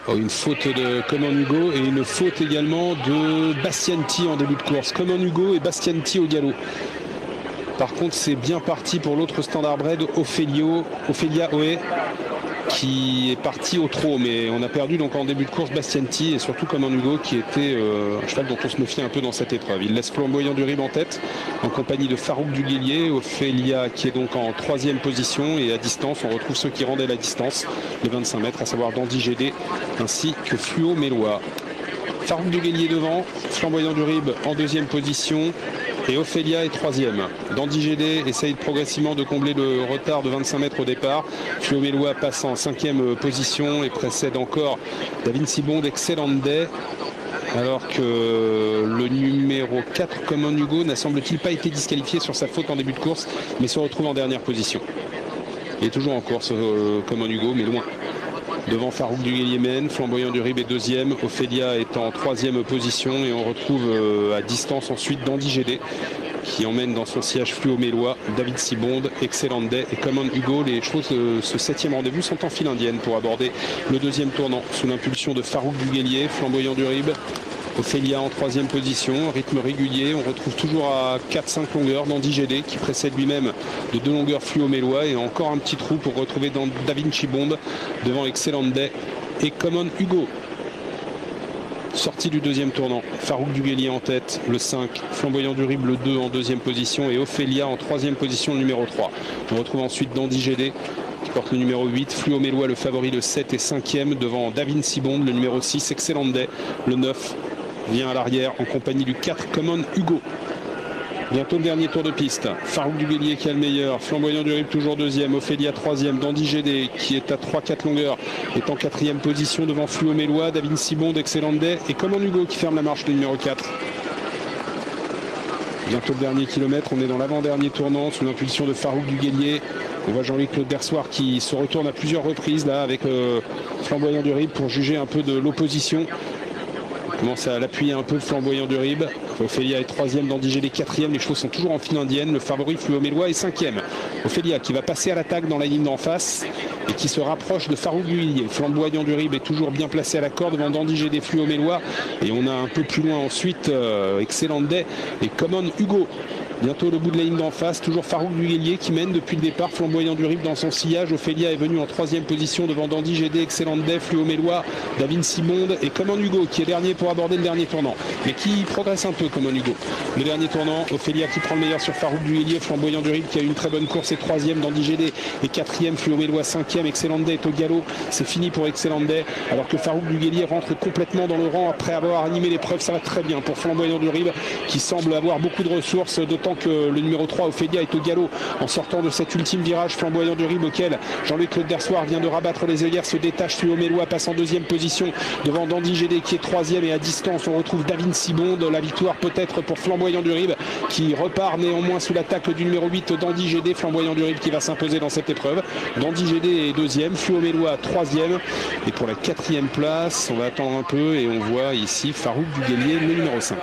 Oh, une faute de Common Hugo et une faute également de Bastianti en début de course. Common Hugo et Bastianti au galop. Par contre, c'est bien parti pour l'autre Standardbred, Ophelia Oe, qui est parti au trot, mais on a perdu donc en début de course Bastianti et surtout Common Hugo qui était un cheval dont on se méfiait un peu dans cette épreuve. Il laisse Flamboyant du Rib en tête en compagnie de Farouk Duguelier, Ophelia qui est donc en 3e position, et à distance on retrouve ceux qui rendaient la distance, les 25 mètres, à savoir Dandy GD ainsi que Fluo Mélois. Farouk Duguelier devant, Flamboyant du Rib en 2e position et Ophelia est 3e. Dandy GD essaye progressivement de combler le retard de 25 mètres au départ. Fluo Mélois passe en 5e position et précède encore David Sibond, Excellent Day, alors que le numéro 4, Common Hugo, n'a semble-t-il pas été disqualifié sur sa faute en début de course, mais se retrouve en dernière position. Il est toujours en course, Common Hugo, mais loin. Devant Farouk Duguelier mène, Flamboyant du Rib est 2e, Ophelia est en 3e position et on retrouve à distance ensuite Dandy GD qui emmène dans son sillage Fluo Mélois, David Sibond, Excellent Day et Common Hugo. Les chevaux de ce 7e rendez-vous sont en file indienne pour aborder le 2e tournant sous l'impulsion de Farouk Duguelier. Flamboyant du Rib, Ophelia en 3e position, rythme régulier, on retrouve toujours à 4-5 longueurs Dandy GD qui précède lui-même de 2 longueurs Fluo Mélois, et encore un petit trou pour retrouver dans David Sibond devant Excellent Day et Common Hugo. Sortie du 2e tournant, Farouk Duguelier en tête, le 5, Flamboyant du Rib le 2 en 2e position et Ophelia en 3e position, le numéro 3. On retrouve ensuite Dandy GD qui porte le numéro 8, Fluo Mélois le favori le 7 et 5e devant David Sibond, le numéro 6, Excellent Day, le 9 vient à l'arrière en compagnie du 4, Common Hugo. Bientôt le dernier tour de piste. Farouk Duguelier qui a le meilleur, Flamboyant du Rib toujours 2e, Ophelia 3e, Dandy GD qui est à 3-4 longueurs est en 4e position devant Fluo Mélois, David Sibond, Excellent Day et Common Hugo qui ferme la marche, le numéro 4. Bientôt le dernier kilomètre, on est dans l'avant-dernier tournant sous l'impulsion de Farouk Duguelier. On voit Jean-Louis Claude Dersoir qui se retourne à plusieurs reprises là avec Flamboyant du Rib pour juger un peu de l'opposition. On commence à l'appuyer un peu, Flamboyant du Rib. Ophelia est 3e, Dandy GD 4e. Les chevaux sont toujours en file indienne. Le favori Fluo Mélois est 5e. Ophelia qui va passer à l'attaque dans la ligne d'en face et qui se rapproche de Farouk Duguelier. Flamboyant du Rib est toujours bien placé à la corde devant Dandy GD, Fluo Mélois. Et on a un peu plus loin ensuite Excellent Day et Common Hugo. Bientôt le bout de la ligne d'en face, toujours Farouk Duguelier qui mène depuis le départ, Flamboyant du Rib dans son sillage. Ophelia est venu en 3e position devant Dandy GD, Excellent Day, Fluo Mélois, David Sibond et Common Hugo qui est dernier pour aborder le dernier tournant, mais qui progresse un peu, Common Hugo. Le dernier tournant, Ophelia qui prend le meilleur sur Farouk Duguelier, Flamboyant du Rib qui a eu une très bonne course et 3e, Dandy GD et 4e, Fluo Mélois 5e, Excellent Day est au galop, c'est fini pour Excellent Day, alors que Farouk Duguelier rentre complètement dans le rang après avoir animé l'épreuve. Ça va très bien pour Flamboyant du Rib qui semble avoir beaucoup de ressources, d'autant que le numéro 3, Ophelia, est au galop en sortant de cet ultime virage. Flamboyant du Rib auquel Jean-Louis Claude Dersoir vient de rabattre les œillères se détache. Fluo Mélois passe en 2e position devant Dandy GD qui est 3e, et à distance on retrouve David Sibond. La victoire peut-être pour Flamboyant du Rib qui repart néanmoins sous l'attaque du numéro 8, Dandy GD. Flamboyant du Rib qui va s'imposer dans cette épreuve. Dandy GD est 2e, Fluo Mélois 3e, et pour la 4e place on va attendre un peu et on voit ici Farouk Duguelier, le numéro 5.